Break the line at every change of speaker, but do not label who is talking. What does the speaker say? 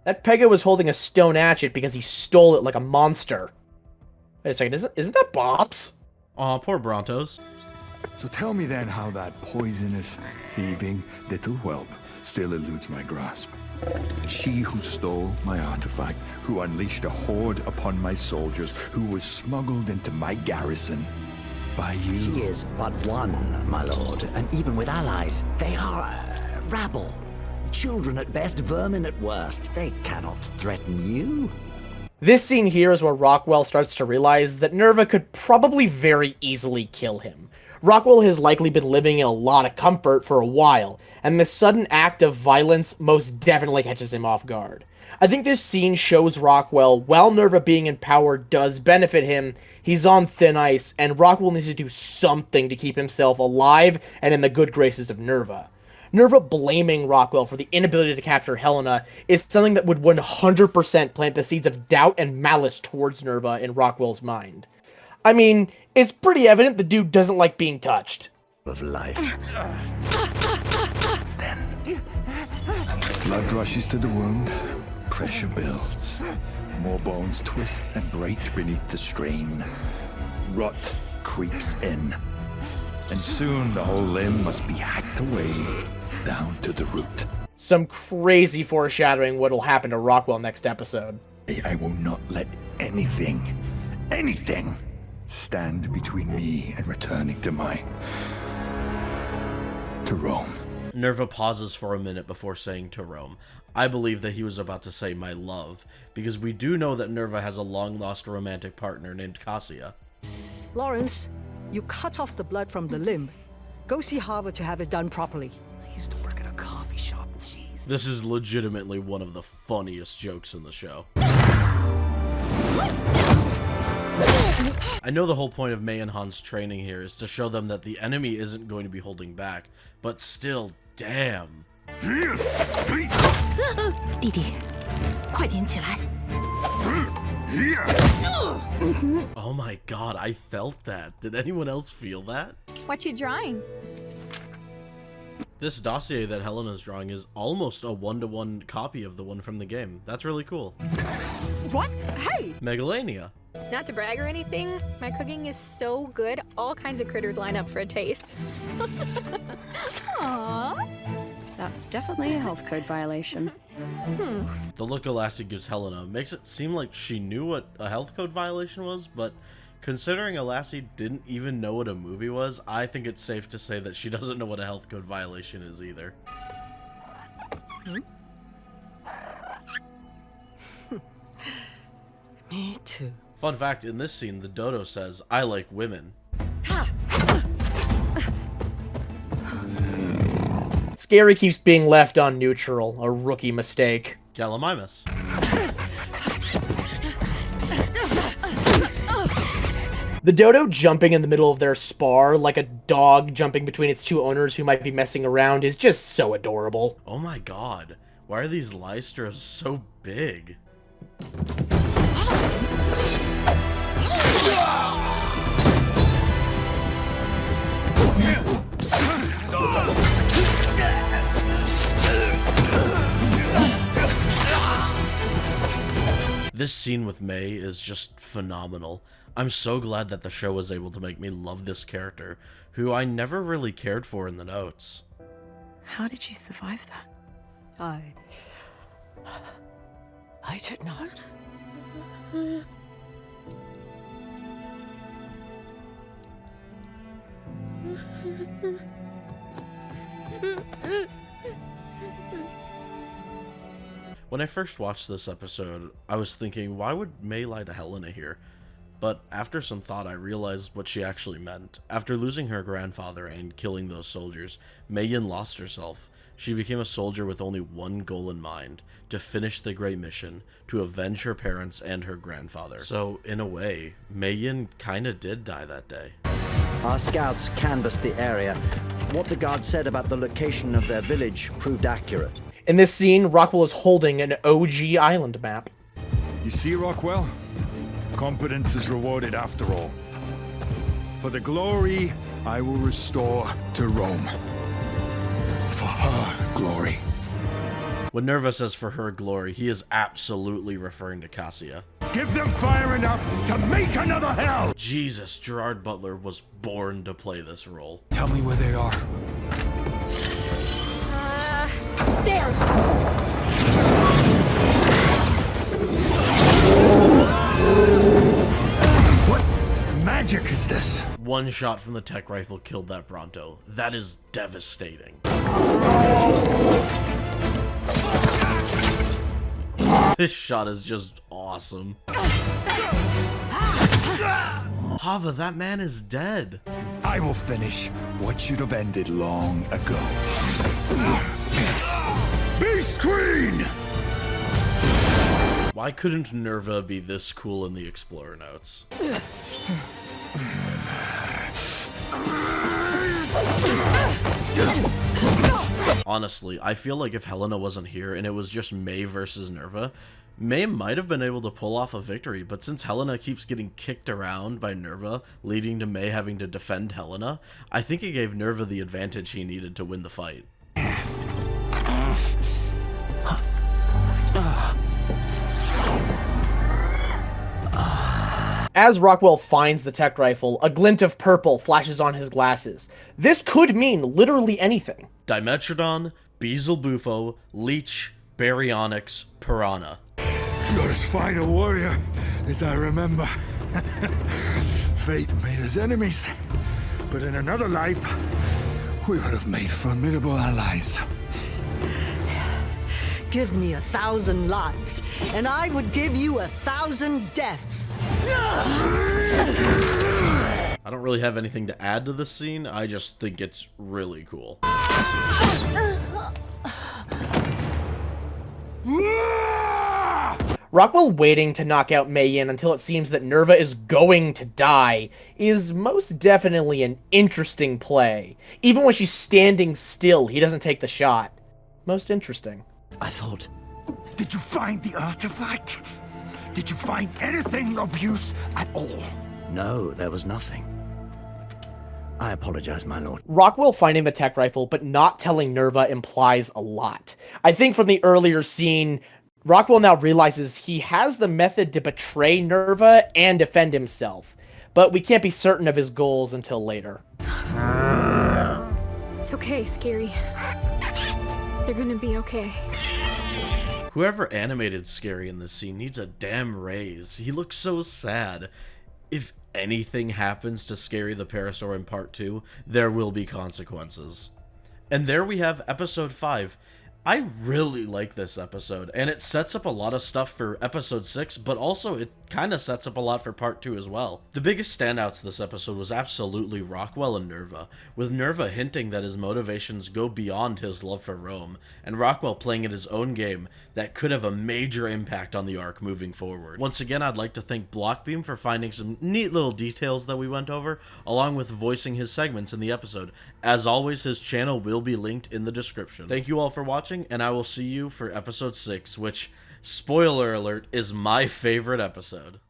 That Pega was holding a stone hatchet because he stole it like a monster. Wait a second, isn't that Bob's?
Aw, poor Brontos.
So tell me then how that poisonous, thieving little whelp still eludes my grasp. She who stole my artifact, who unleashed a horde upon my soldiers, who was smuggled into my garrison by you.
She is but one, my lord, and even with allies, they are rabble. Children at best, vermin at worst. They cannot threaten you.
This scene here is where Rockwell starts to realize that Nerva could probably very easily kill him. Rockwell has likely been living in a lot of comfort for a while, and this sudden act of violence most definitely catches him off guard. I think this scene shows Rockwell, while Nerva being in power does benefit him, he's on thin ice, and Rockwell needs to do something to keep himself alive and in the good graces of Nerva. Nerva blaming Rockwell for the inability to capture Helena is something that would 100% plant the seeds of doubt and malice towards Nerva in Rockwell's mind. I mean, it's pretty evident the dude doesn't like being touched.
Of life.
Then, blood rushes to the wound, pressure builds. More bones twist and break beneath the strain. Rot creeps in. And soon the whole limb must be hacked away down to the root.
Some crazy foreshadowing what'll happen to Rockwell next episode.
I will not let anything stand between me and returning to Rome.
Nerva pauses for a minute before saying to Rome. I believe that he was about to say my love, because we do know that Nerva has a long-lost romantic partner named Cassia.
Lawrence, you cut off the blood from the limb. Go see Harvard to have it done properly.
I used to work at a coffee shop. Jeez.
This is legitimately one of the funniest jokes in the show. I know the whole point of May and Han's training here is to show them that the enemy isn't going to be holding back, but still, damn.
弟弟，快点起来！
Oh my god, I felt that. Did anyone else feel that?
What you drawing?
This dossier that Helena's drawing is almost a one-to-one copy of the one from the game. That's really cool.
What? Hey!
Megalania.
Not to brag or anything, my cooking is so good, all kinds of critters line up for a taste. Aww.
That's definitely a health code violation.
The look Alassi gives Helena makes it seem like she knew what a health code violation was, but considering Alassi didn't even know what a movie was, I think it's safe to say that she doesn't know what a health code violation is either.
Me too.
Fun fact, in this scene, the dodo says, I like women.
Scary keeps being left on neutral, a rookie mistake.
Gallimimus.
The dodo jumping in the middle of their spar like a dog jumping between its two owners who might be messing around is just so adorable.
Oh my god, why are these Lystras so big? This scene with May is just phenomenal. I'm so glad that the show was able to make me love this character, who I never really cared for in the notes.
How did you survive that?
I did not.
When I first watched this episode, I was thinking, why would May lie to Helena here? But after some thought, I realized what she actually meant. After losing her grandfather and killing those soldiers, Mei-Yin lost herself. She became a soldier with only one goal in mind, to finish the great mission, to avenge her parents and her grandfather. So, in a way, Mei-Yin kinda did die that day.
Our scouts canvassed the area. What the guards said about the location of their village proved accurate.
In this scene, Rockwell is holding an OG island map.
You see, Rockwell? Competence is rewarded after all. For the glory I will restore to Rome. For her glory.
When Nerva says for her glory, he is absolutely referring to Cassia.
Give them fire enough to make another hell!
Jesus, Gerard Butler was born to play this role.
Tell me where they are.
There!
What magic is this?
One shot from the tech rifle killed that Bronto. That is devastating. This shot is just awesome. Hava, that man is dead.
I will finish what should have ended long ago. Beast Queen!
Why couldn't Nerva be this cool in the Explorer notes? Honestly, I feel like if Helena wasn't here and it was just May versus Nerva, May might have been able to pull off a victory, but since Helena keeps getting kicked around by Nerva, leading to May having to defend Helena, I think it gave Nerva the advantage he needed to win the fight.
As Rockwell finds the tech rifle, a glint of purple flashes on his glasses. This could mean literally anything.
Dimetrodon, Beelzebufo, Leech, Baryonyx, Piranha.
You're as fine a warrior as I remember. Fate made us enemies, but in another life, we would have made formidable allies.
Give me 1,000 lives, and I would give you 1,000 deaths.
I don't really have anything to add to this scene, I just think it's really cool.
Rockwell waiting to knock out Mei Yin until it seems that Nerva is going to die is most definitely an interesting play. Even when she's standing still, he doesn't take the shot. Most interesting.
I thought,
Did you find the artifact? Did you find anything of use at all?
no, there was nothing. I apologize, my lord.
Rockwell finding the tech rifle but not telling Nerva implies a lot. I think from the earlier scene, Rockwell now realizes he has the method to betray Nerva and defend himself, but we can't be certain of his goals until later.
It's okay, Scary. They're gonna be okay.
Whoever animated Scary in this scene needs a damn raise. He looks so sad. If anything happens to Scary the Parasaur in Part 2, there will be consequences. And there we have Episode 5. I really like this episode, and it sets up a lot of stuff for Episode 6, but also it kind of sets up a lot for Part 2 as well. The biggest standouts this episode was absolutely Rockwell and Nerva, with Nerva hinting that his motivations go beyond his love for Rome, and Rockwell playing in his own game that could have a major impact on the arc moving forward. Once again, I'd like to thank Blockbeam for finding some neat little details that we went over, along with voicing his segments in the episode. As always, his channel will be linked in the description. Thank you all for watching, and I will see you for episode 6, which, spoiler alert, is my favorite episode.